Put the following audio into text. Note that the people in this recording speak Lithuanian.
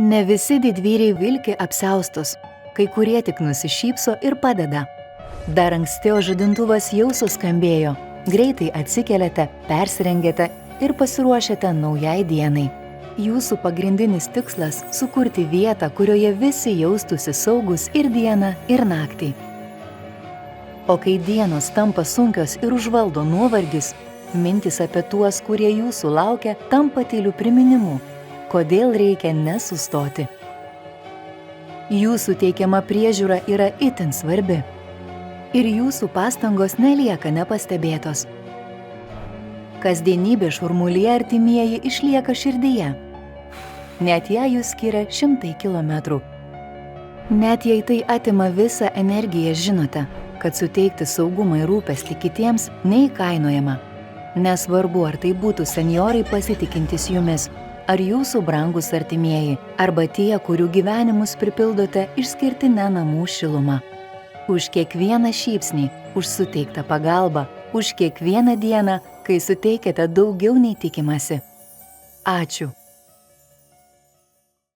Ne visi didvyriai vilki apsiaustus, kai kurie tik nusišypso ir padeda. Dar anksti, o žadintuvas jau suskambėjo. Greitai atsikeliate, persirengėte ir pasiruošiate naujai dienai. Jūsų pagrindinis tikslas – sukurti vietą, kurioje visi jaustųsi saugus ir dieną, ir naktį. O kai dienos tampa sunkios ir užvaldo nuovargis, mintys apie tuos, kurie jūsų laukia, tampa tyliu priminimu, kodėl reikia nesustoti. Jūsų teikiama priežiūra yra itin svarbi. Ir jūsų pastangos nelieka nepastebėtos. Kasdienybė šurmulyje artimieji išlieka širdyje. Net jei jūs skiria 100 kilometrų. Net jei tai atima visą energiją, žinote, kad suteikti saugumą ir rūpestį kitiems neįkainojama. Nesvarbu, ar tai būtų senjorai pasitikintys jumis, ar jūsų brangūs artimieji, arba tie, kurių gyvenimus pripildote išskirtine namų šiluma. Už kiekvieną šypsnį, už suteiktą pagalbą, už kiekvieną dieną, kai suteikiate daugiau nei tikimasi. Ačiū.